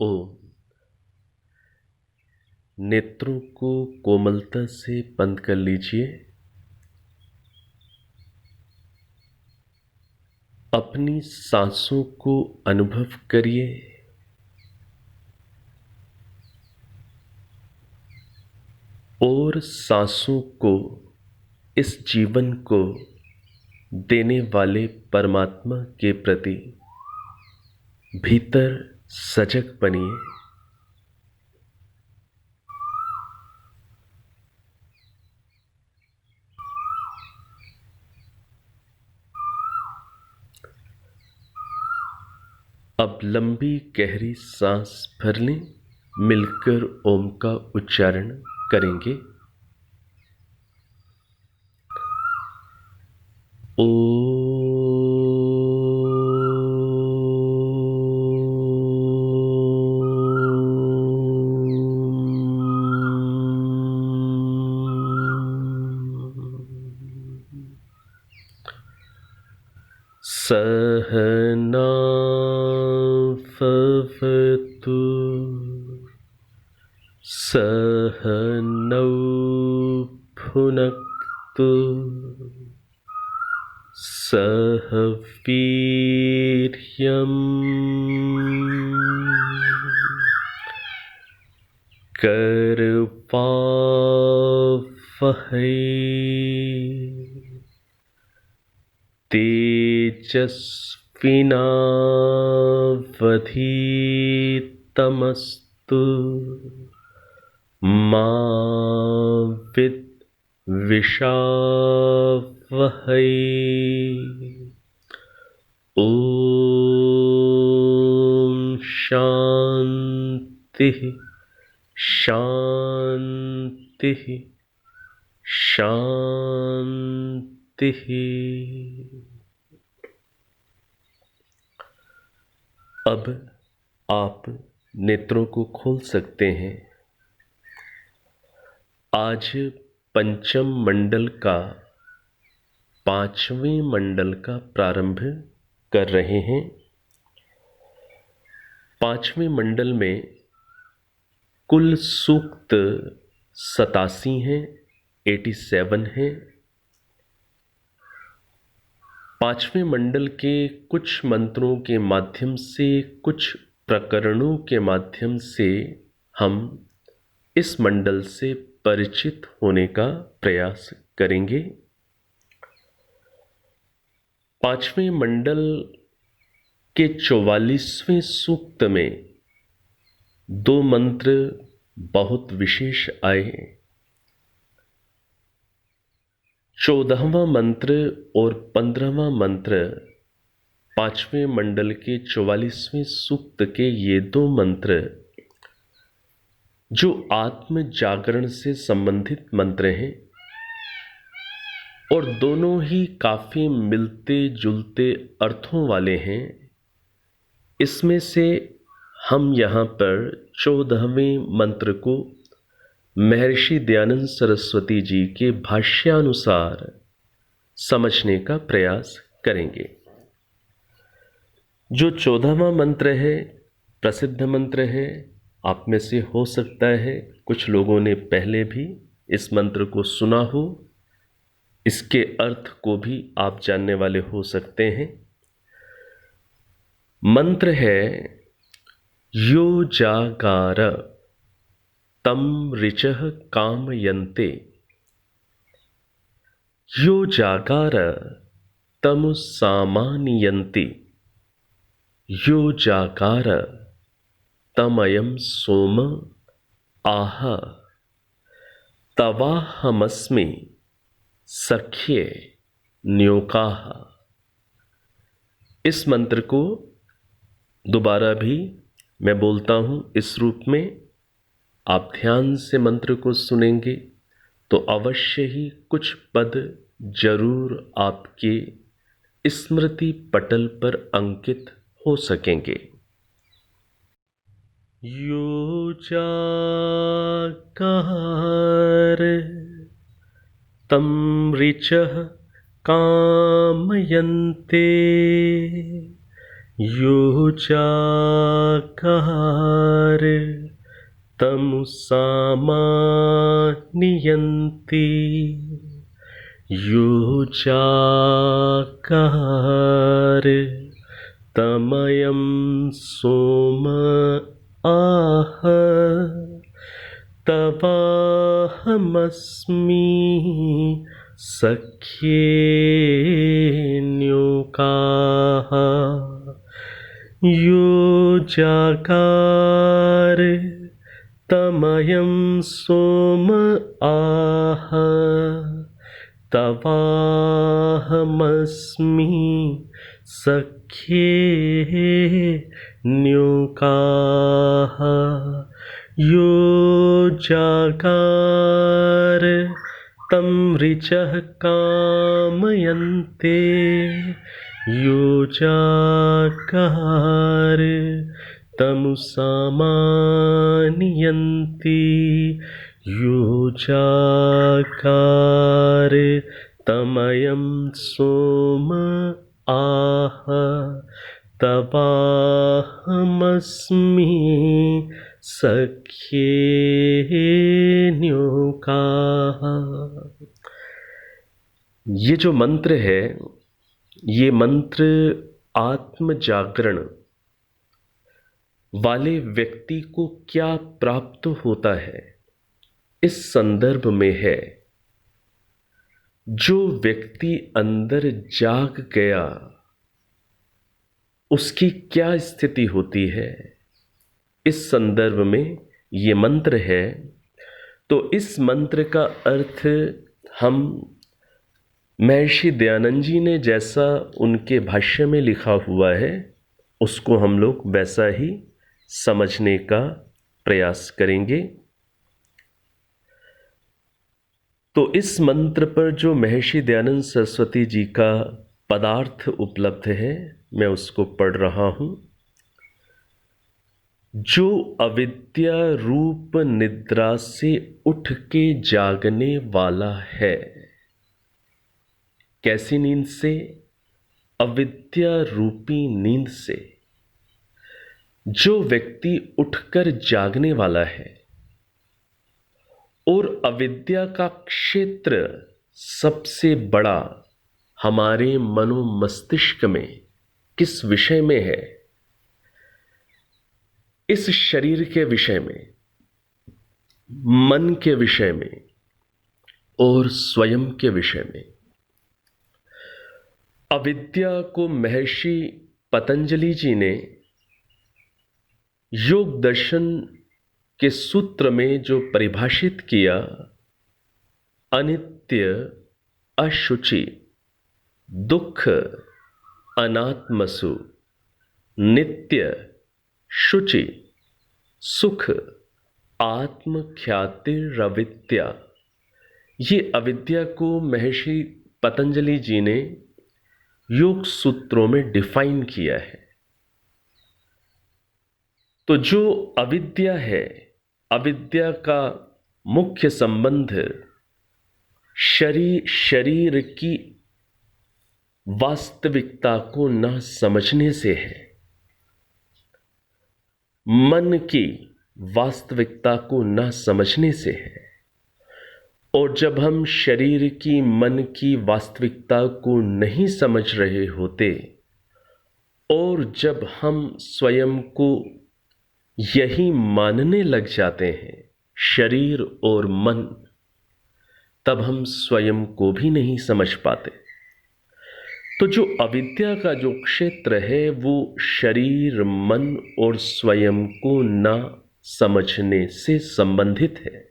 ओम। नेत्रों को कोमलता से बंद कर लीजिए। अपनी सांसों को अनुभव करिए। और सांसों को, इस जीवन को देने वाले परमात्मा के प्रति भीतर सजग बनिए। अब लंबी गहरी सांस भर लें। मिलकर ओम का उच्चारण करेंगे। ओ। सहना भवतु सहनौ भुनक्तु सह वीर्यम् करवावहै तेजस्विनावधीतमस्तु मा विद्विषावहै। ओम शांति शांति शांति। अब आप नेत्रों को खोल सकते हैं। आज पंचम मंडल का 5वें मंडल का प्रारंभ कर रहे हैं। 5वें मंडल में कुल सूक्त 87 हैं, 87 हैं। 5वें मंडल के कुछ मंत्रों के माध्यम से, कुछ प्रकरणों के माध्यम से हम इस मंडल से परिचित होने का प्रयास करेंगे। 5वें मंडल के 44वें सूक्त में 2 मंत्र बहुत विशेष आए। 14वां मंत्र और 15वां मंत्र 5वें मंडल के 44वें सूक्त के ये 2 मंत्र जो आत्म जागरण से संबंधित मंत्र हैं और दोनों ही काफी मिलते जुलते अर्थों वाले हैं। इसमें से हम यहाँ पर 14वें मंत्र को महर्षि दयानंद सरस्वती जी के भाष्यानुसार समझने का प्रयास करेंगे। जो 14वां मंत्र है, प्रसिद्ध मंत्र है। आप में से हो सकता है कुछ लोगों ने पहले भी इस मंत्र को सुना हो, इसके अर्थ को भी आप जानने वाले हो सकते हैं। मंत्र है यो जागार तम ऋचः कामयन्ते। यो जागार तम सामान्यन्ति। यो जागार तमयं सोम आह तवाहमस्मि सख्ये न्योकाः। इस मंत्र को दोबारा भी मैं बोलता हूँ इस रूप में। आप ध्यान से मंत्र को सुनेंगे तो अवश्य ही कुछ पद जरूर आपके स्मृति पटल पर अंकित हो सकेंगे। यो जागार तम ऋचः कामयन्ते। यो जागार तमुसामान्यन्ति योजाकार तमयं सोम आह तवाहमस्मि सख्येन्योकाः योजाकार तमयं सोम आह तवाहमस्मि सख्येन्योकाः योजाकार तं ऋचः कामयन्ते योजाकार तमुसामान्यन्ति योजाकार तमयं सोम आह तवाहमस्मि सख्येन्योकाः। ये जो मंत्र है, ये मंत्र आत्म जागरण वाले व्यक्ति को क्या प्राप्त होता है, इस संदर्भ में है। जो व्यक्ति अंदर जाग गया उसकी क्या स्थिति होती है, इस संदर्भ में ये मंत्र है। तो इस मंत्र का अर्थ हम महर्षि दयानंद जी ने जैसा उनके भाष्य में लिखा हुआ है उसको हम लोग वैसा ही समझने का प्रयास करेंगे। तो इस मंत्र पर जो महर्षि दयानंद सरस्वती जी का पदार्थ उपलब्ध है, मैं उसको पढ़ रहा हूं। जो अविद्या रूप निद्रा से उठ के जागने वाला है। कैसी नींद से? अविद्या रूपी नींद से। जो व्यक्ति उठकर जागने वाला है और अविद्या का क्षेत्र सबसे बड़ा हमारे मनोमस्तिष्क में किस विषय में है? इस शरीर के विषय में, मन के विषय में और स्वयं के विषय में। अविद्या को महर्षि पतंजलि जी ने योग दर्शन के सूत्र में जो परिभाषित किया, अनित्य, अशुचि, दुख, अनात्मसु, नित्य, शुचि, सुख, आत्मख्यातिरविद्या। ये अविद्या को महर्षि पतंजलि जी ने योग सूत्रों में डिफाइन किया है। तो जो अविद्या है, अविद्या का मुख्य संबंध शरीर की वास्तविकता को न समझने से है, मन की वास्तविकता को न समझने से है। और जब हम शरीर की, मन की वास्तविकता को नहीं समझ रहे होते और जब हम स्वयं को यही मानने लग जाते हैं, शरीर और मन, तब हम स्वयं को भी नहीं समझ पाते। तो जो अविद्या का जो क्षेत्र है वो शरीर, मन और स्वयं को न समझने से संबंधित है।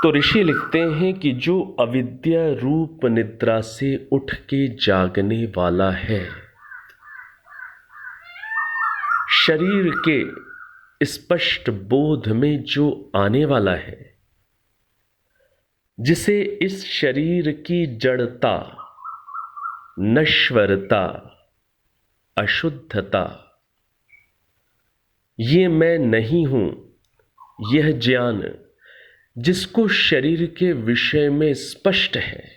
तो ऋषि लिखते हैं कि जो अविद्या रूप निद्रा से उठ के जागने वाला है, शरीर के स्पष्ट बोध में जो आने वाला है, जिसे इस शरीर की जड़ता, नश्वरता, अशुद्धता, ये मैं नहीं हूं, यह ज्ञान जिसको शरीर के विषय में स्पष्ट है।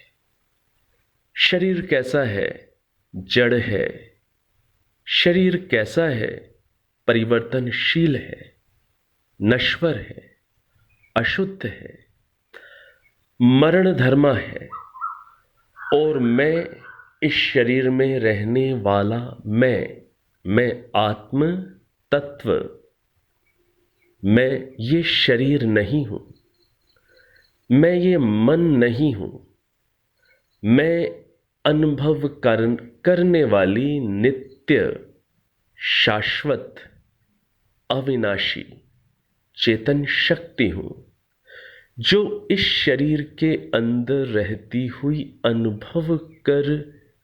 शरीर कैसा है? जड़ है। शरीर कैसा है? परिवर्तनशील है, नश्वर है, अशुद्ध है, मरण धर्मा है, और मैं इस शरीर में रहने वाला मैं आत्म तत्व, मैं ये शरीर नहीं हूं, मैं ये मन नहीं हूं, मैं अनुभव करने वाली नित्य, शाश्वत, अविनाशी चेतन शक्ति हूं, जो इस शरीर के अंदर रहती हुई अनुभव कर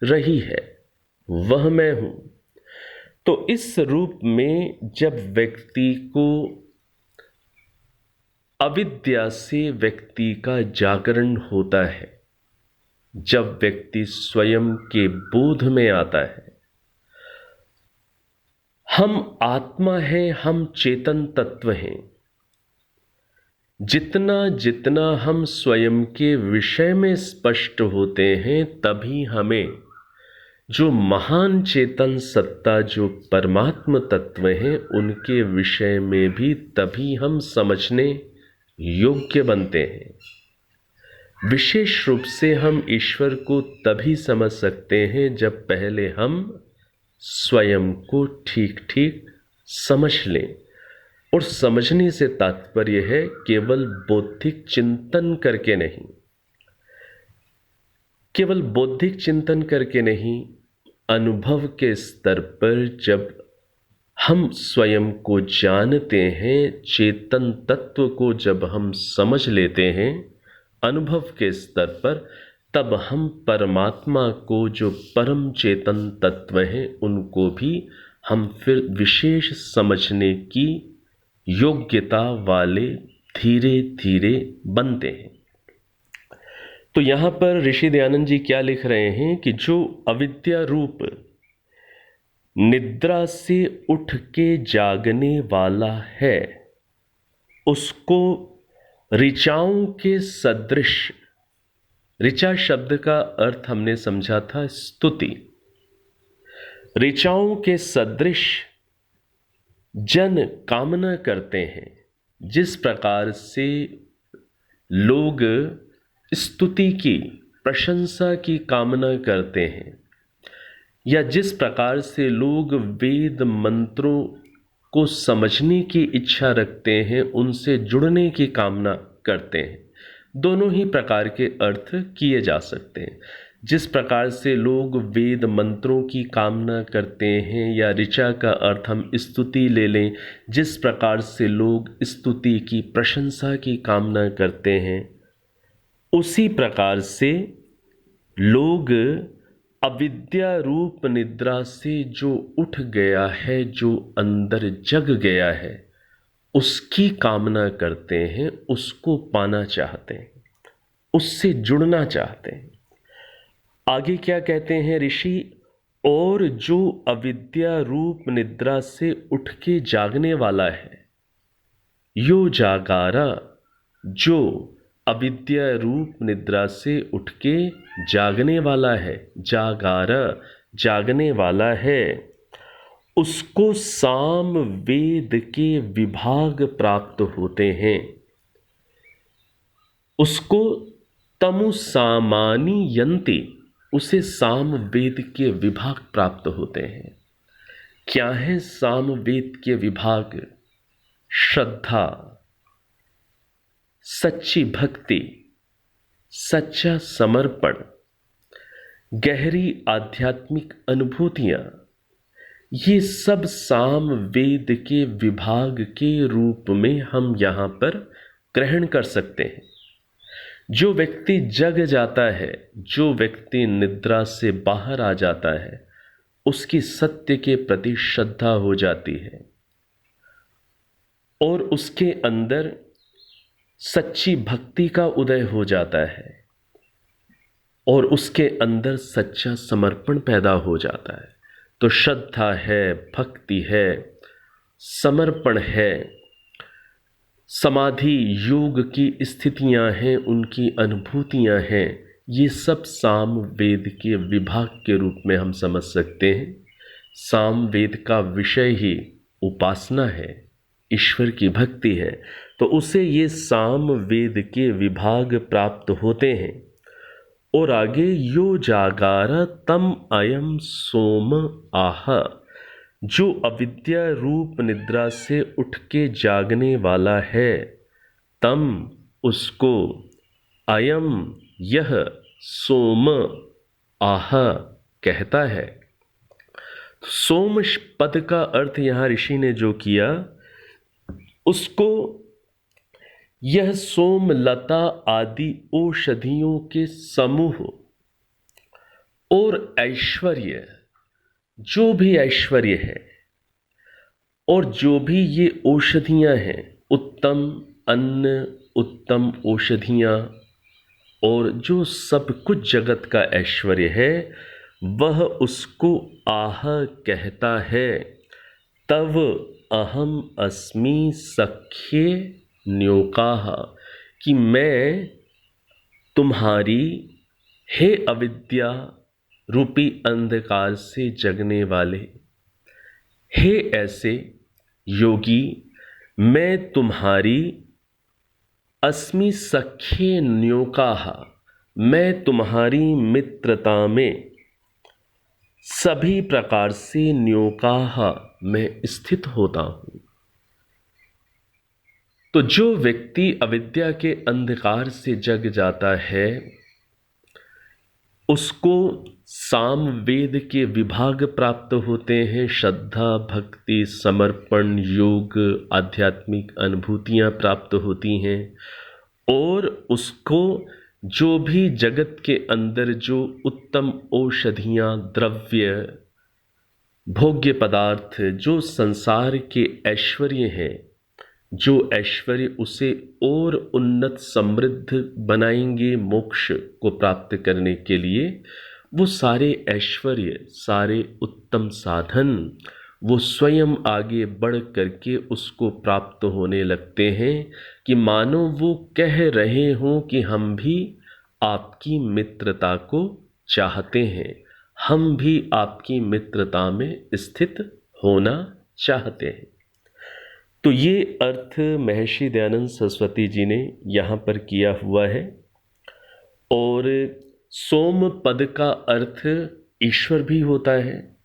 रही है, वह मैं हूं। तो इस रूप में जब व्यक्ति को अविद्या से व्यक्ति का जागरण होता है, जब व्यक्ति स्वयं के बोध में आता है, हम आत्मा हैं, हम चेतन तत्व हैं, जितना जितना हम स्वयं के विषय में स्पष्ट होते हैं, तभी हमें जो महान चेतन सत्ता, जो परमात्म तत्व हैं, उनके विषय में भी तभी हम समझने योग्य बनते हैं। विशेष रूप से हम ईश्वर को तभी समझ सकते हैं जब पहले हम स्वयं को ठीक ठीक समझ लें। और समझने से तात्पर्य है केवल बौद्धिक चिंतन करके नहीं, केवल बौद्धिक चिंतन करके नहीं, अनुभव के स्तर पर जब हम स्वयं को जानते हैं, चेतन तत्व को जब हम समझ लेते हैं अनुभव के स्तर पर, तब हम परमात्मा को, जो परम चेतन तत्व हैं, उनको भी हम फिर विशेष समझने की योग्यता वाले धीरे धीरे बनते हैं। तो यहां पर ऋषि दयानंद जी क्या लिख रहे हैं कि जो अविद्या रूप निद्रा से उठ के जागने वाला है, उसको ऋचाओं के सदृश, ऋचा शब्द का अर्थ हमने समझा था स्तुति, ऋचाओं के सदृश जन कामना करते हैं। जिस प्रकार से लोग स्तुति की, प्रशंसा की कामना करते हैं, या जिस प्रकार से लोग वेद मंत्रों को समझने की इच्छा रखते हैं, उनसे जुड़ने की कामना करते हैं, दोनों ही प्रकार के अर्थ किए जा सकते हैं। जिस प्रकार से लोग वेद मंत्रों की कामना करते हैं, या ऋचा का अर्थ हम स्तुति ले लें, जिस प्रकार से लोग स्तुति की, प्रशंसा की कामना करते हैं, उसी प्रकार से लोग अविद्या रूप निद्रा से जो उठ गया है, जो अंदर जग गया है, उसकी कामना करते हैं, उसको पाना चाहते हैं, उससे जुड़ना चाहते हैं। आगे क्या कहते हैं ऋषि, और जो अविद्या रूप निद्रा से उठ के जागने वाला है, यो जागारा, जो अविद्या रूप निद्रा से उठ के जागने वाला है, जागारा जागने वाला है, उसको साम वेद के विभाग प्राप्त होते हैं, उसको तमु सामानी यंती, उसे साम वेद के विभाग प्राप्त होते हैं। क्या है साम वेद के विभाग? श्रद्धा, सच्ची भक्ति, सच्चा समर्पण, गहरी आध्यात्मिक अनुभूतियां, ये सब साम वेद के विभाग के रूप में हम यहाँ पर ग्रहण कर सकते हैं। जो व्यक्ति जग जाता है, जो व्यक्ति निद्रा से बाहर आ जाता है, उसकी सत्य के प्रति श्रद्धा हो जाती है और उसके अंदर सच्ची भक्ति का उदय हो जाता है और उसके अंदर सच्चा समर्पण पैदा हो जाता है। तो श्रद्धा है, भक्ति है, समर्पण है, समाधि योग की स्थितियां हैं, उनकी अनुभूतियां हैं, ये सब साम वेद के विभाग के रूप में हम समझ सकते हैं। साम वेद का विषय ही उपासना है, ईश्वर की भक्ति है, तो उसे ये साम वेद के विभाग प्राप्त होते हैं। और आगे यो जागार तम अयम सोम आह, जो अविद्या रूप निद्रा से उठ के जागने वाला है, तम उसको, अयम यह, सोम आह कहता है। सोम पद का अर्थ यहां ऋषि ने जो किया, उसको यह सोम लता आदि औषधियों के समूह और ऐश्वर्य, जो भी ऐश्वर्य है और जो भी ये औषधियां हैं, उत्तम अन्न, उत्तम औषधियां और जो सब कुछ जगत का ऐश्वर्य है, वह उसको आह कहता है। तव अहम अस्मि सख्ये न्योकाः, कि मैं तुम्हारी, हे अविद्या रूपी अंधकार से जगने वाले, हे ऐसे योगी, मैं तुम्हारी, अस्मि सख्ये न्योकाः, मैं तुम्हारी मित्रता में सभी प्रकार से न्योकाः में स्थित होता हूं। तो जो व्यक्ति अविद्या के अंधकार से जग जाता है, उसको साम वेद के विभाग प्राप्त होते हैं, श्रद्धा, भक्ति, समर्पण, योग, आध्यात्मिक अनुभूतियां प्राप्त होती हैं। और उसको जो भी जगत के अंदर जो उत्तम औषधियां, द्रव्य, भोग्य पदार्थ, जो संसार के ऐश्वर्य हैं, जो ऐश्वर्य उसे और उन्नत समृद्ध बनाएंगे मोक्ष को प्राप्त करने के लिए, वो सारे ऐश्वर्य, सारे उत्तम साधन वो स्वयं आगे बढ़ करके उसको प्राप्त होने लगते हैं, कि मानो वो कह रहे हों कि हम भी आपकी मित्रता को चाहते हैं, हम भी आपकी मित्रता में स्थित होना चाहते हैं। तो ये अर्थ महर्षि दयानंद सरस्वती जी ने यहाँ पर किया हुआ है। और सोम पद का अर्थ ईश्वर भी होता है।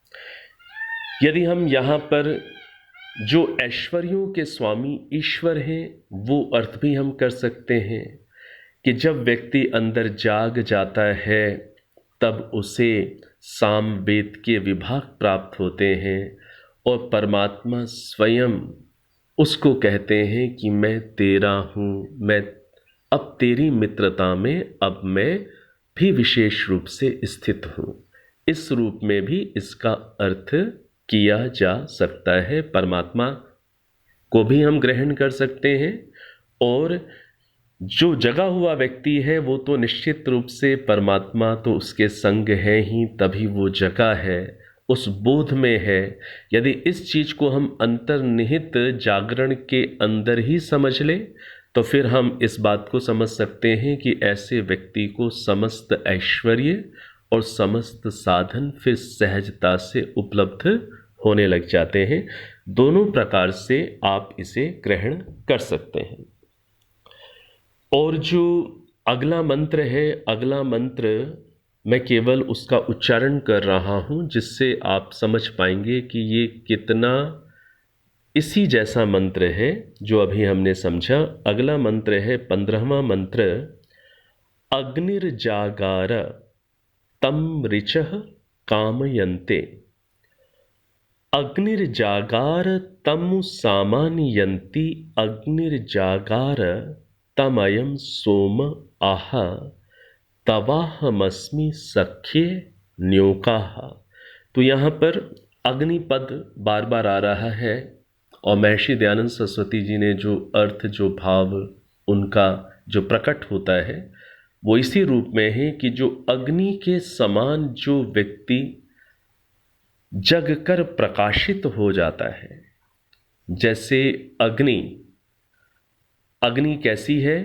यदि हम यहाँ पर जो ऐश्वर्यों के स्वामी ईश्वर हैं, वो अर्थ भी हम कर सकते हैं कि जब व्यक्ति अंदर जाग जाता है, तब उसे साम वेद के विभाग प्राप्त होते हैं और परमात्मा स्वयं उसको कहते हैं कि मैं तेरा हूँ, मैं अब तेरी मित्रता में अब मैं भी विशेष रूप से स्थित हूँ। इस रूप में भी इसका अर्थ किया जा सकता है। परमात्मा को भी हम ग्रहण कर सकते हैं, और जो जगा हुआ व्यक्ति है वो तो निश्चित रूप से परमात्मा तो उसके संग है ही, तभी वो जगा है, उस बोध में है। यदि इस चीज को हम अंतर्निहित जागरण के अंदर ही समझ लें, तो फिर हम इस बात को समझ सकते हैं कि ऐसे व्यक्ति को समस्त ऐश्वर्य और समस्त साधन फिर सहजता से उपलब्ध होने लग जाते हैं। दोनों प्रकार से आप इसे ग्रहण कर सकते हैं। और जो अगला मंत्र है, अगला मंत्र मैं केवल उसका उच्चारण कर रहा हूं, जिससे आप समझ पाएंगे कि ये कितना इसी जैसा मंत्र है जो अभी हमने समझा। अगला मंत्र है 15वां मंत्र, अग्निर्जागार तम ऋचः कामयन्ते। अग्निर्जागार तम सामान्यन्ति, अग्निर्जागार तमयम सोम आह, तवाहमस्मि सख्ये न्योकाः। तो यहाँ पर अग्निपद बार बार आ रहा है, और महर्षि दयानंद सरस्वती जी ने जो अर्थ, जो भाव उनका जो प्रकट होता है, वो इसी रूप में है कि जो अग्नि के समान जो व्यक्ति जग कर प्रकाशित हो जाता है। जैसे अग्नि, अग्नि कैसी है?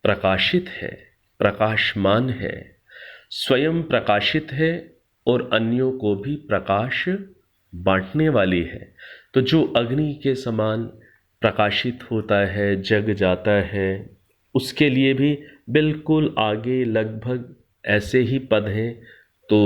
प्रकाशित है, प्रकाशमान है, स्वयं प्रकाशित है और अन्यों को भी प्रकाश बांटने वाली है। तो जो अग्नि के समान प्रकाशित होता है, जग जाता है, उसके लिए भी बिल्कुल आगे लगभग ऐसे ही पद हैं। तो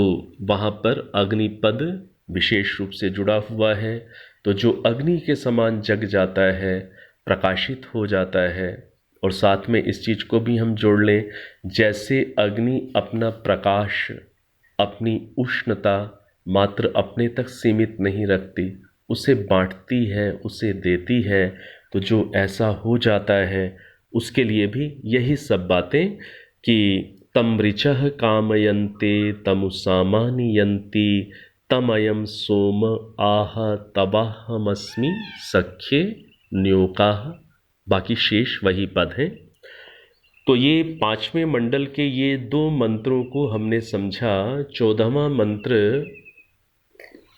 वहाँ पर अग्निपद विशेष रूप से जुड़ा हुआ है। तो जो अग्नि के समान जग जाता है, प्रकाशित हो जाता है, और साथ में इस चीज़ को भी हम जोड़ लें, जैसे अग्नि अपना प्रकाश, अपनी उष्णता मात्र अपने तक सीमित नहीं रखती, उसे बांटती है, उसे देती है। तो जो ऐसा हो जाता है उसके लिए भी यही सब बातें कि तम ऋचः कामयन्ते तमुसामानियन्ति तमयम सोम आह तवाहमस्मि सख्ये न्योकाः। बाकी शेष वही पद हैं। तो ये पांचवें मंडल के ये दो मंत्रों को हमने समझा। 14वां मंत्र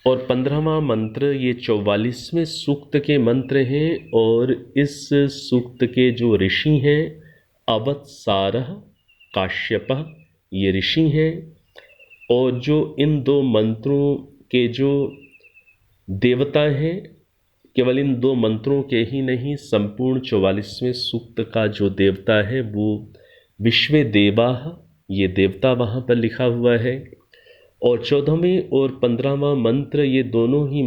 और 15वां मंत्र ये 44वें सूक्त के मंत्र हैं, और इस सूक्त के जो ऋषि हैं अवत्सारः काश्यपः, ये ऋषि हैं। और जो इन दो मंत्रों के जो देवता हैं, केवल इन दो मंत्रों के ही नहीं, संपूर्ण 44वें सूक्त का जो देवता है वो विश्वे देवाः, ये देवता वहाँ पर लिखा हुआ है। और 14वें और 15वां मंत्र, ये दोनों ही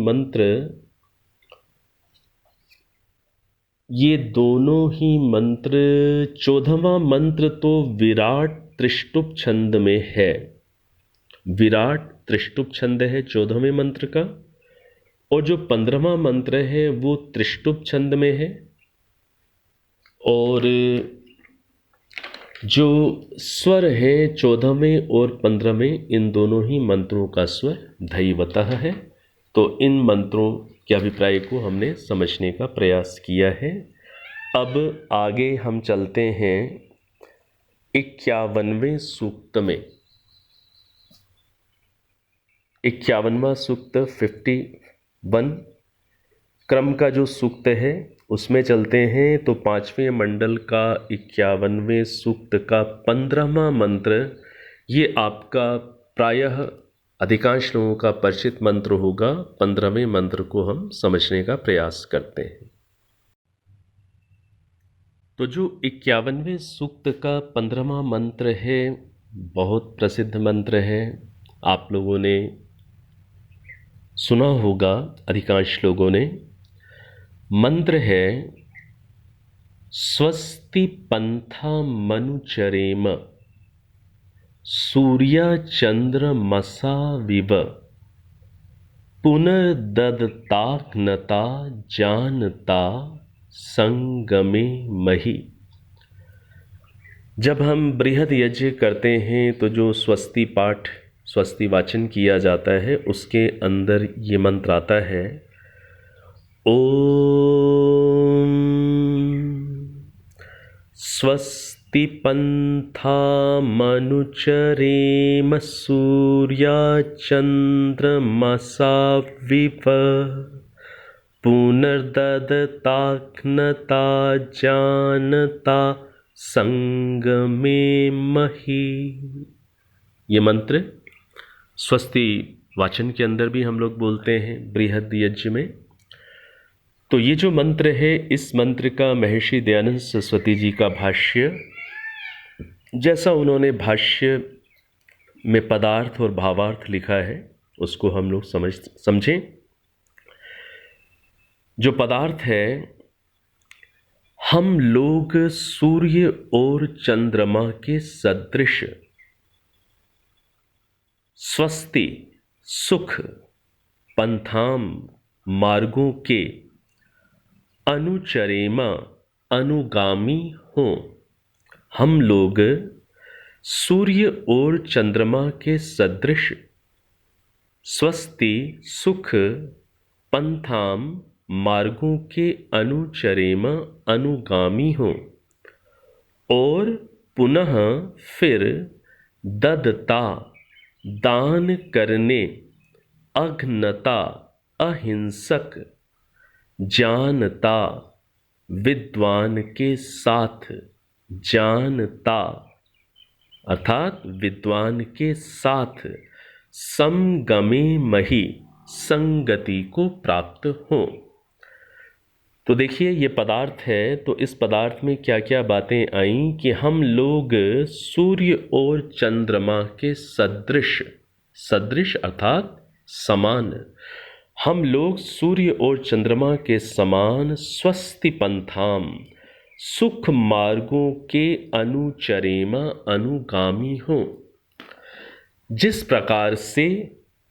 मंत्र 14वां मंत्र तो विराट त्रिष्टुप छंद में है। विराट त्रिष्टुप छंद है 14वें मंत्र का, और जो 15वां मंत्र है वो त्रिष्टुप छंद में है। और जो स्वर है 14वें और 15वें, इन दोनों ही मंत्रों का स्वर धैवतः है। तो इन मंत्रों के अभिप्राय को हमने समझने का प्रयास किया है। अब आगे हम चलते हैं 51वें सूक्त में। 51वां सूक्त 51 क्रम का जो सूक्त है उसमें चलते हैं। तो पांचवें मंडल का 51वें सूक्त का 15वां मंत्र, ये आपका प्रायः अधिकांश लोगों का परिचित मंत्र होगा। 15वें मंत्र को हम समझने का प्रयास करते हैं। तो जो 51वें सूक्त का 15वां मंत्र है, बहुत प्रसिद्ध मंत्र है, आप लोगों ने सुना होगा, अधिकांश लोगों ने। मंत्र है स्वस्ति पंथा मनुचरेम सूर्य चंद्र मसाविव पुनर्ददताघ्नता जानता संगमे मही। जब हम बृहद यज्ञ करते हैं तो जो स्वस्ति पाठ, स्वस्ति वाचन किया जाता है, उसके अंदर ये मंत्र आता है, ओम स्वस्ति पंथा मनुचरेम सूर्या चंद्रमसाविव पुनर्ददताघ्नता जानता संगमे मही। ये मंत्र स्वस्ति वाचन के अंदर भी हम लोग बोलते हैं बृहद यज्ञ में। तो ये जो मंत्र है, इस मंत्र का महर्षि दयानंद सरस्वती जी का भाष्य, जैसा उन्होंने भाष्य में पदार्थ और भावार्थ लिखा है उसको हम लोग समझें। जो पदार्थ है, हम लोग सूर्य और चंद्रमा के सदृश स्वस्ति सुख पंथाम मार्गों के अनुचरेमा अनुगामी हों। हम लोग सूर्य और चंद्रमा के सदृश स्वस्ति सुख पंथाम मार्गों के अनुचरेमा अनुगामी हों, और पुनः फिर ददता दान करने, अघ्नता अहिंसक, जानता विद्वान के साथ, जानता अर्थात विद्वान के साथ, समगमे मही संगति को प्राप्त हो। तो देखिए ये पदार्थ है, तो इस पदार्थ में क्या क्या बातें आईं कि हम लोग सूर्य और चंद्रमा के सदृश, सदृश अर्थात समान, हम लोग सूर्य और चंद्रमा के समान स्वस्ति पंथाम, सुख मार्गों के अनुचरेमा अनुगामी हो। जिस प्रकार से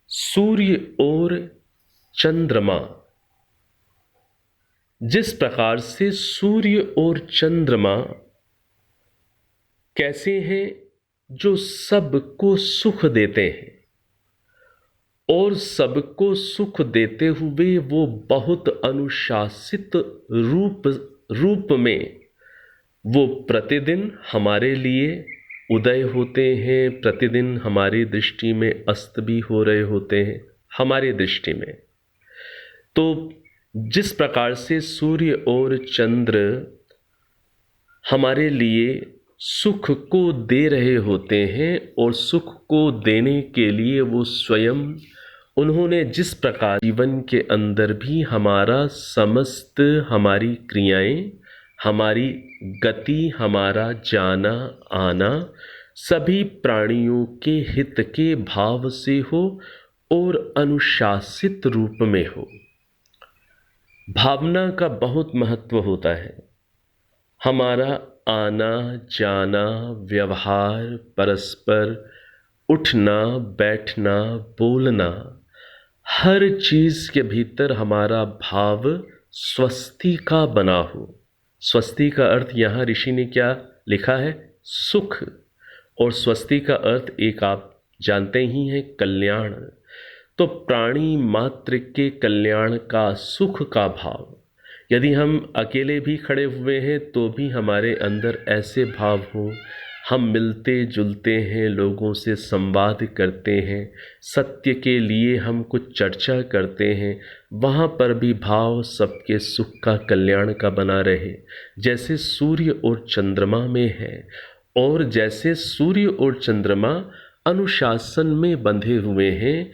सूर्य और चंद्रमा, जिस प्रकार से सूर्य और चंद्रमा कैसे हैं, जो सबको सुख देते हैं और सबको सुख देते हुए वो बहुत अनुशासित रूप में वो प्रतिदिन हमारे लिए उदय होते हैं, प्रतिदिन हमारी दृष्टि में अस्त भी हो रहे होते हैं हमारी दृष्टि में। तो जिस प्रकार से सूर्य और चंद्र हमारे लिए सुख को दे रहे होते हैं और सुख को देने के लिए वो स्वयं, उन्होंने जिस प्रकार जीवन के अंदर भी हमारा समस्त, हमारी क्रियाएं, हमारी गति, हमारा जाना आना सभी प्राणियों के हित के भाव से हो और अनुशासित रूप में हो। भावना का बहुत महत्व होता है। हमारा आना जाना, व्यवहार, परस्पर उठना बैठना, बोलना, हर चीज के भीतर हमारा भाव स्वस्ति का बना हो। स्वस्ति का अर्थ यहाँ ऋषि ने क्या लिखा है? सुख। और स्वस्ति का अर्थ एक आप जानते ही हैं, कल्याण। तो प्राणी मात्र के कल्याण का, सुख का भाव, यदि हम अकेले भी खड़े हुए हैं तो भी हमारे अंदर ऐसे भाव हो, हम मिलते जुलते हैं, लोगों से संवाद करते हैं, सत्य के लिए हम कुछ चर्चा करते हैं, वहाँ पर भी भाव सबके सुख का, कल्याण का बना रहे, जैसे सूर्य और चंद्रमा में है। और जैसे सूर्य और चंद्रमा अनुशासन में बंधे हुए हैं,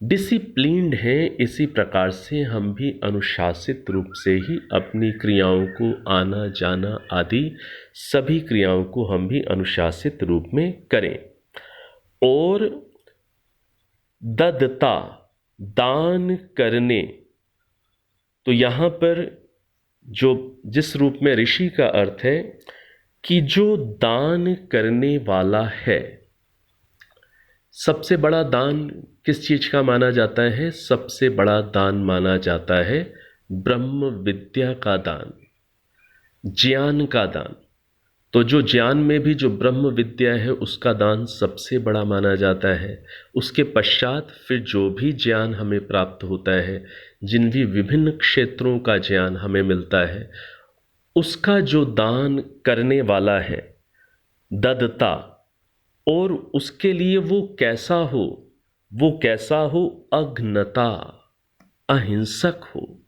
डिसिप्लिन्ड हैं, इसी प्रकार से हम भी अनुशासित रूप से ही अपनी क्रियाओं को, आना जाना आदि सभी क्रियाओं को हम भी अनुशासित रूप में करें। और ददता, दान करने, तो यहाँ पर जो जिस रूप में ऋषि का अर्थ है कि जो दान करने वाला है, सबसे बड़ा दान किस चीज का माना जाता है? सबसे बड़ा दान माना जाता है ब्रह्म विद्या का दान, ज्ञान का दान। तो जो ज्ञान में भी जो ब्रह्म विद्या है उसका दान सबसे बड़ा माना जाता है। उसके पश्चात फिर जो भी ज्ञान हमें प्राप्त होता है, जिन भी विभिन्न क्षेत्रों का ज्ञान हमें मिलता है, उसका जो दान करने वाला है, ददता, और उसके लिए वो कैसा हो? वो कैसा हो? अघ्नता, अहिंसक हो।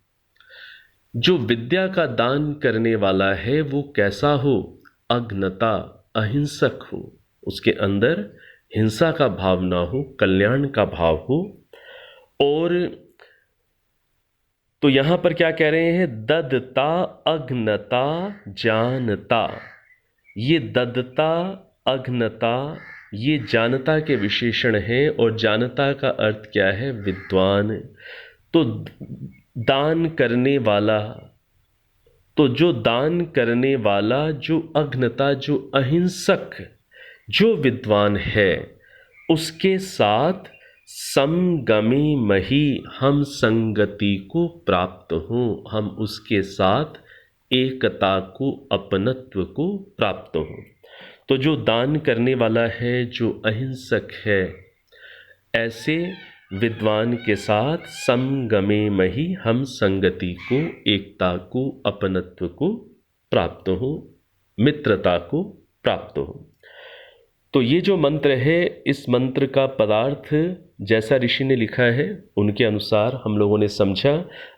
जो विद्या का दान करने वाला है वो कैसा हो? अघ्नता, अहिंसक हो। उसके अंदर हिंसा का भाव ना हो, कल्याण का भाव हो। और तो यहां पर क्या कह रहे हैं? ददता, अघ्नता, जानता। ये ददता, अघ्नता, ये जानता के विशेषण हैं। और जानता का अर्थ क्या है? विद्वान। तो दान करने वाला, तो जो दान करने वाला, जो अघ्नता, जो अहिंसक, जो विद्वान है, उसके साथ समगमी मही, हम संगति को प्राप्त हों, हम उसके साथ एकता को, अपनत्व को प्राप्त हों। तो जो दान करने वाला है, जो अहिंसक है, ऐसे विद्वान के साथ समगमे मही, हम संगति को, एकता को, अपनत्व को प्राप्त हो, मित्रता को प्राप्त हो। तो ये जो मंत्र है, इस मंत्र का पदार्थ जैसा ऋषि ने लिखा है उनके अनुसार हम लोगों ने समझा।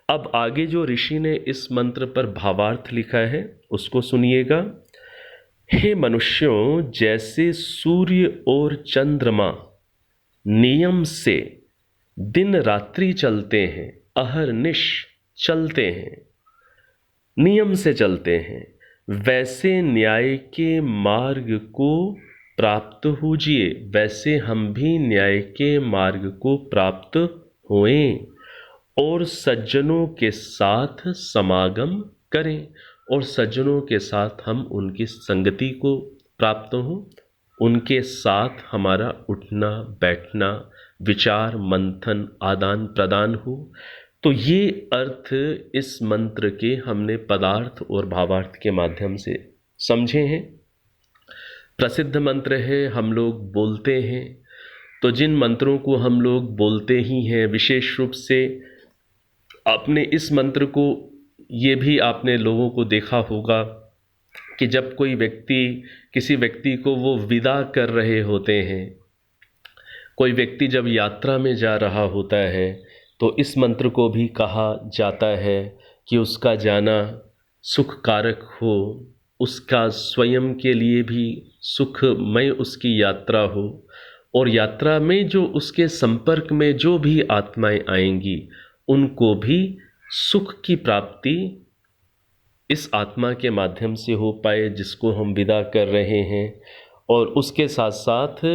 अब आगे जो ऋषि ने इस मंत्र पर भावार्थ लिखा है उसको सुनिएगा। हे मनुष्यों, जैसे सूर्य और चंद्रमा नियम से दिन रात्रि चलते हैं, अहरनिश चलते हैं, नियम से चलते हैं, वैसे न्याय के मार्ग को प्राप्त होजिए, वैसे हम भी न्याय के मार्ग को प्राप्त होएं और सज्जनों के साथ समागम करें, और सज्जनों के साथ हम उनकी संगति को प्राप्त हों, उनके साथ हमारा उठना बैठना, विचार मंथन आदान प्रदान हो। तो ये अर्थ इस मंत्र के हमने पदार्थ और भावार्थ के माध्यम से समझे हैं। प्रसिद्ध मंत्र है, हम लोग बोलते हैं। तो जिन मंत्रों को हम लोग बोलते ही हैं, विशेष रूप से आपने इस मंत्र को, ये भी आपने लोगों को देखा होगा कि जब कोई व्यक्ति किसी व्यक्ति को वो विदा कर रहे होते हैं, कोई व्यक्ति जब यात्रा में जा रहा होता है, तो इस मंत्र को भी कहा जाता है कि उसका जाना सुख कारक हो, उसका स्वयं के लिए भी सुखमय उसकी यात्रा हो, और यात्रा में जो उसके संपर्क में जो भी आत्माएं आएंगी उनको भी सुख की प्राप्ति इस आत्मा के माध्यम से हो पाए जिसको हम विदा कर रहे हैं। और उसके साथ साथ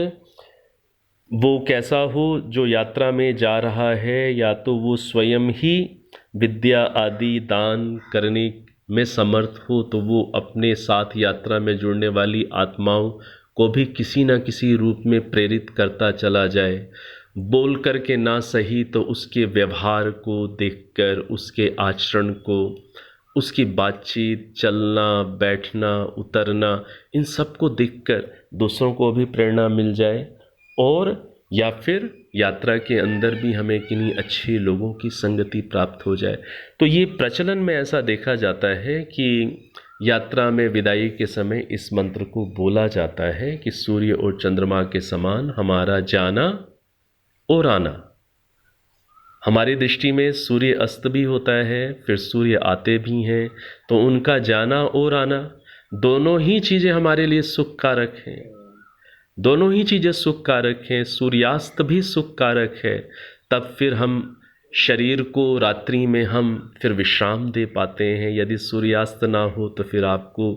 वो कैसा हो, जो यात्रा में जा रहा है, या तो वो स्वयं ही विद्या आदि दान करने में समर्थ हो, तो वो अपने साथ यात्रा में जुड़ने वाली आत्माओं को भी किसी न किसी रूप में प्रेरित करता चला जाए। बोल कर के ना सही तो उसके व्यवहार को देखकर, उसके आचरण को, उसकी बातचीत, चलना बैठना उतरना, इन सब को देखकर दूसरों को भी प्रेरणा मिल जाए, और या फिर यात्रा के अंदर भी हमें किन्हीं अच्छे लोगों की संगति प्राप्त हो जाए। तो ये प्रचलन में ऐसा देखा जाता है कि यात्रा में विदाई के समय इस मंत्र को बोला जाता है कि सूर्य और चंद्रमा के समान हमारा जाना और आना। हमारी दृष्टि में सूर्य अस्त भी होता है, फिर सूर्य आते भी हैं, तो उनका जाना और आना दोनों ही चीज़ें हमारे लिए सुख कारक हैं। दोनों ही चीज़ें सुख कारक हैं। सूर्यास्त भी सुख कारक है, तब फिर हम शरीर को रात्रि में हम फिर विश्राम दे पाते हैं। यदि सूर्यास्त ना हो तो फिर आपको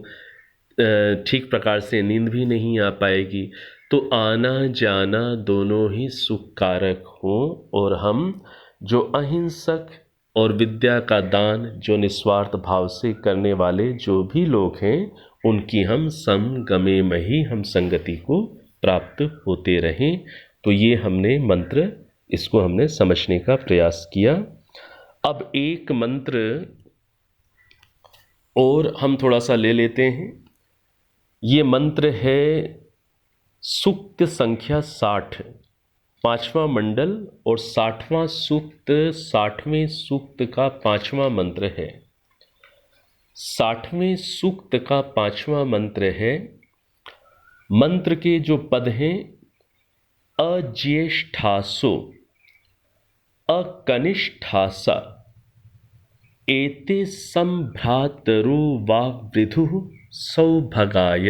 ठीक प्रकार से नींद भी नहीं आ पाएगी। तो आना जाना दोनों ही सुख कारक हो, और हम जो अहिंसक और विद्या का दान जो निस्वार्थ भाव से करने वाले जो भी लोग हैं, उनकी हम समगमे में ही हम संगति को प्राप्त होते रहें। तो ये हमने मंत्र, इसको हमने समझने का प्रयास किया। अब एक मंत्र और हम थोड़ा सा ले लेते हैं। ये मंत्र है सूक्त संख्या 60, 5वां मंडल और 60वां सूक्त, 60वें सूक्त का 5वां मंत्र है। 60वें सूक्त का 5वां मंत्र है। मंत्र के जो पद हैं, अज्येष्ठासो, अकनिष्ठासा, एते संभ्रातरो वा वृधुः सौभगाय।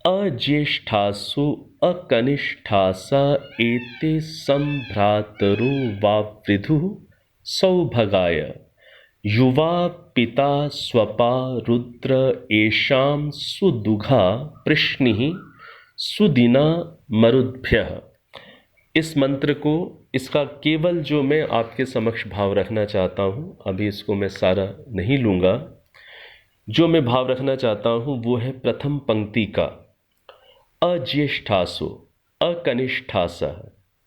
अज्येष्ठासु अकनिष्ठासा, एते संभ्रातरो वा वृधुः सौभगाय। युवा पिता स्वपा रुद्र, येषां सुदुघा पृश्निः सुदिना मरुद्भ्यः। इस मंत्र को, इसका केवल जो मैं आपके समक्ष भाव रखना चाहता हूँ, अभी इसको मैं सारा नहीं लूँगा, जो मैं भाव रखना चाहता हूँ वो है प्रथम पंक्ति का, अज्येष्ठासो अकनिष्ठासः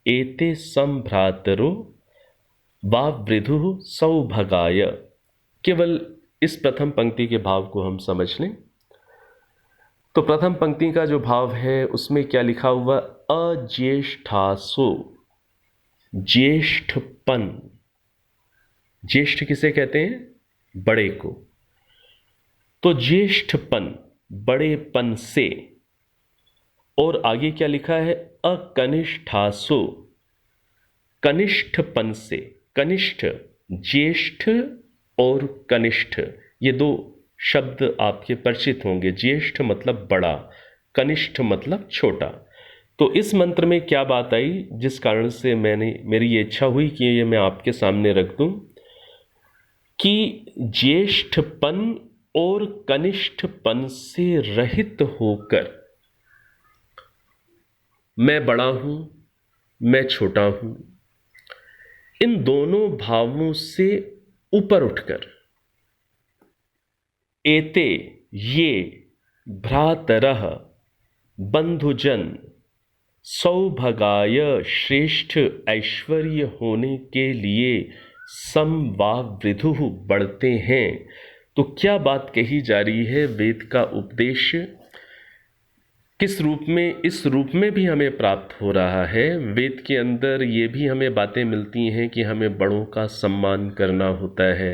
एते संभ्रातरो वा वृधुः सौभगाय। केवल इस प्रथम पंक्ति के भाव को हम समझ लें। तो प्रथम पंक्ति का जो भाव है उसमें क्या लिखा हुआ, अज्येष्ठासो, ज्येष्ठपन। ज्येष्ठ किसे कहते हैं? बड़े को। तो ज्येष्ठपन, बड़ेपन से। और आगे क्या लिखा है, अकनिष्ठासो, कनिष्ठपन से। कनिष्ठ, ज्येष्ठ और कनिष्ठ, ये दो शब्द आपके परिचित होंगे। ज्येष्ठ मतलब बड़ा, कनिष्ठ मतलब छोटा। तो इस मंत्र में क्या बात आई जिस कारण से मेरी ये इच्छा हुई कि ये मैं आपके सामने रख दूं। कि ज्येष्ठपन और कनिष्ठपन से रहित होकर मैं बड़ा हूं, मैं छोटा हूं, इन दोनों भावों से ऊपर उठकर एते ये भ्रातरः बंधुजन सौभगाय श्रेष्ठ ऐश्वर्य होने के लिए समवावृधुः बढ़ते हैं। तो क्या बात कही जा रही है? वेद का उपदेश किस रूप में, इस रूप में भी हमें प्राप्त हो रहा है। वेद के अंदर ये भी हमें बातें मिलती हैं कि हमें बड़ों का सम्मान करना होता है,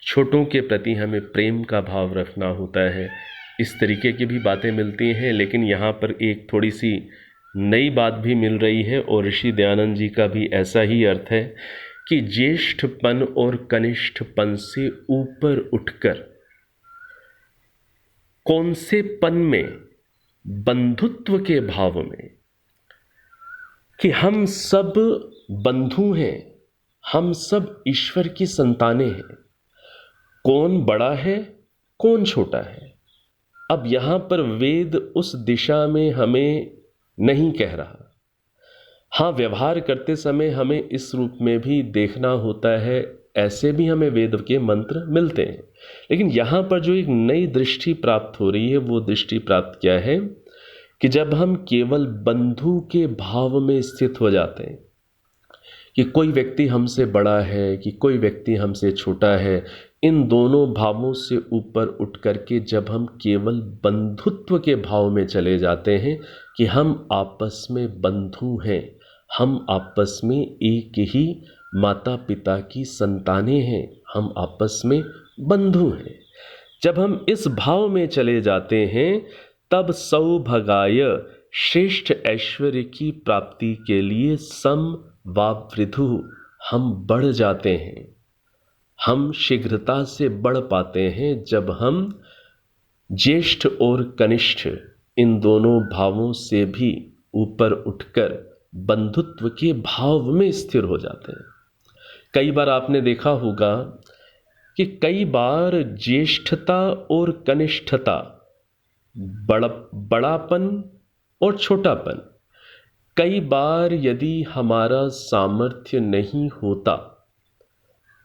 छोटों के प्रति हमें प्रेम का भाव रखना होता है, इस तरीके की भी बातें मिलती हैं। लेकिन यहाँ पर एक थोड़ी सी नई बात भी मिल रही है और ऋषि दयानंद जी का भी ऐसा ही अर्थ है कि ज्येष्ठपन और कनिष्ठपन से ऊपर उठकर कौन से पन में? बंधुत्व के भाव में, कि हम सब बंधु हैं, हम सब ईश्वर की संतानें हैं। कौन बड़ा है, कौन छोटा है? अब यहां पर वेद उस दिशा में हमें नहीं कह रहा। हाँ, व्यवहार करते समय हमें इस रूप में भी देखना होता है, ऐसे भी हमें वेद के मंत्र मिलते हैं। लेकिन यहाँ पर जो एक नई दृष्टि प्राप्त हो रही है, वो दृष्टि प्राप्त क्या है कि जब हम केवल बंधु के भाव में स्थित हो जाते हैं कि कोई व्यक्ति हमसे बड़ा है, कि कोई व्यक्ति हमसे छोटा है, इन दोनों भावों से ऊपर उठ करके जब हम केवल बंधुत्व के भाव में चले जाते हैं कि हम आपस में बंधु हैं, हम आपस में एक ही माता पिता की संतानें हैं, हम आपस में बंधु हैं, जब हम इस भाव में चले जाते हैं तब सौभगाय श्रेष्ठ ऐश्वर्य की प्राप्ति के लिए समवावृधु हम बढ़ जाते हैं। हम शीघ्रता से बढ़ पाते हैं जब हम ज्येष्ठ और कनिष्ठ इन दोनों भावों से भी ऊपर उठकर बंधुत्व के भाव में स्थिर हो जाते हैं। कई बार आपने देखा होगा कि कई बार ज्येष्ठता और कनिष्ठता, बड़ापन और छोटापन, कई बार यदि हमारा सामर्थ्य नहीं होता,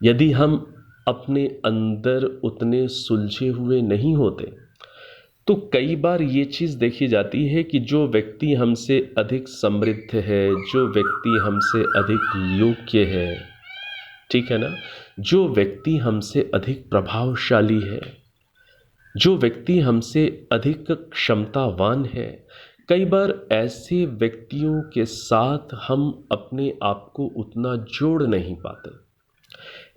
यदि हम अपने अंदर उतने सुलझे हुए नहीं होते, तो कई बार ये चीज़ देखी जाती है कि जो व्यक्ति हमसे अधिक समृद्ध है, जो व्यक्ति हमसे अधिक योग्य है, ठीक है ना, जो व्यक्ति हमसे अधिक प्रभावशाली है, जो व्यक्ति हमसे अधिक क्षमतावान है, कई बार ऐसे व्यक्तियों के साथ हम अपने आप को उतना जोड़ नहीं पाते।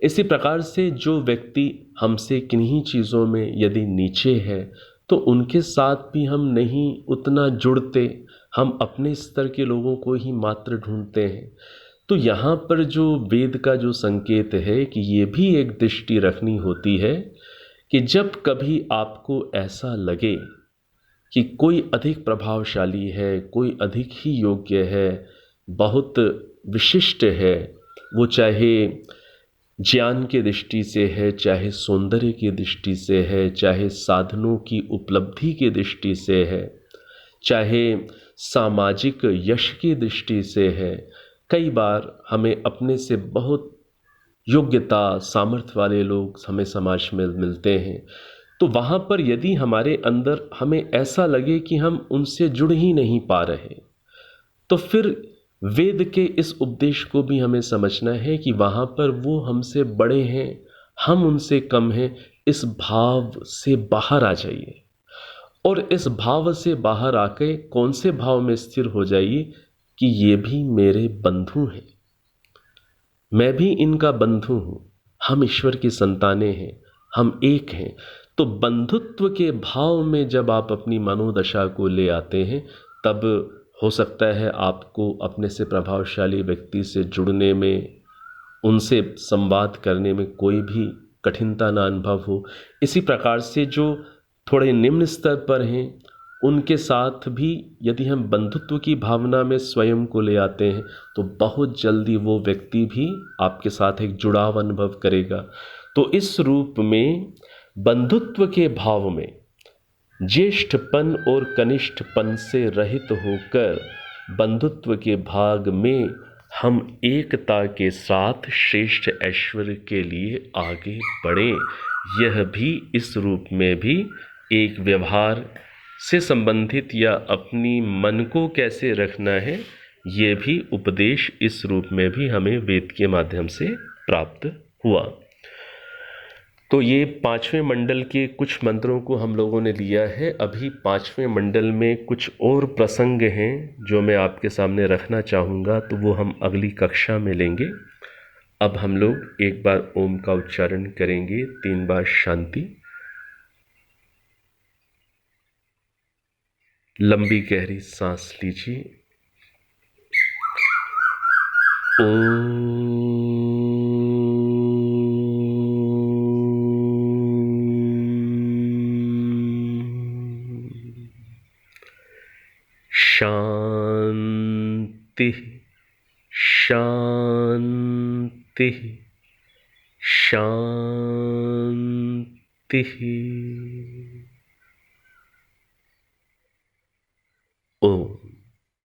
इसी प्रकार से जो व्यक्ति हमसे किन्हीं चीज़ों में यदि नीचे है तो उनके साथ भी हम नहीं उतना जुड़ते, हम अपने स्तर के लोगों को ही मात्र ढूंढते हैं। तो यहाँ पर जो वेद का जो संकेत है कि ये भी एक दृष्टि रखनी होती है कि जब कभी आपको ऐसा लगे कि कोई अधिक प्रभावशाली है, कोई अधिक ही योग्य है, बहुत विशिष्ट है, वो चाहे ज्ञान की दृष्टि से है, चाहे सौंदर्य की दृष्टि से है, चाहे साधनों की उपलब्धि की दृष्टि से है, चाहे सामाजिक यश की दृष्टि से है, कई बार हमें अपने से बहुत योग्यता, सामर्थ्य वाले लोग हमें समाज में मिलते हैं। तो वहाँ पर यदि हमारे अंदर हमें ऐसा लगे कि हम उनसे जुड़ ही नहीं पा रहे, तो फिर वेद के इस उपदेश को भी हमें समझना है कि वहाँ पर वो हमसे बड़े हैं, हम उनसे कम हैं, इस भाव से बाहर आ जाइए और इस भाव से बाहर आके कौन से भाव में स्थिर हो जाइए कि ये भी मेरे बंधु हैं, मैं भी इनका बंधु हूँ, हम ईश्वर की संतानें हैं, हम एक हैं। तो बंधुत्व के भाव में जब आप अपनी मनोदशा को ले आते हैं तब हो सकता है आपको अपने से प्रभावशाली व्यक्ति से जुड़ने में, उनसे संवाद करने में कोई भी कठिनता ना अनुभव हो। इसी प्रकार से जो थोड़े निम्न स्तर पर हैं उनके साथ भी यदि हम बंधुत्व की भावना में स्वयं को ले आते हैं तो बहुत जल्दी वो व्यक्ति भी आपके साथ एक जुड़ाव अनुभव करेगा। तो इस रूप में बंधुत्व के भाव में ज्येष्ठपन और कनिष्ठपन से रहित होकर बंधुत्व के भाग में हम एकता के साथ श्रेष्ठ ऐश्वर्य के लिए आगे बढ़ें। यह भी इस रूप में भी एक व्यवहार से संबंधित या अपनी मन को कैसे रखना है, ये भी उपदेश इस रूप में भी हमें वेद के माध्यम से प्राप्त हुआ। तो ये 5वें मंडल के कुछ मंत्रों को हम लोगों ने लिया है। अभी 5वें मंडल में कुछ और प्रसंग हैं जो मैं आपके सामने रखना चाहूँगा, तो वो हम अगली कक्षा में लेंगे। अब हम लोग एक बार ओम का उच्चारण करेंगे, 3 बार शांति। लंबी गहरी सांस लीजिए। ओम। शांति शांति शांति।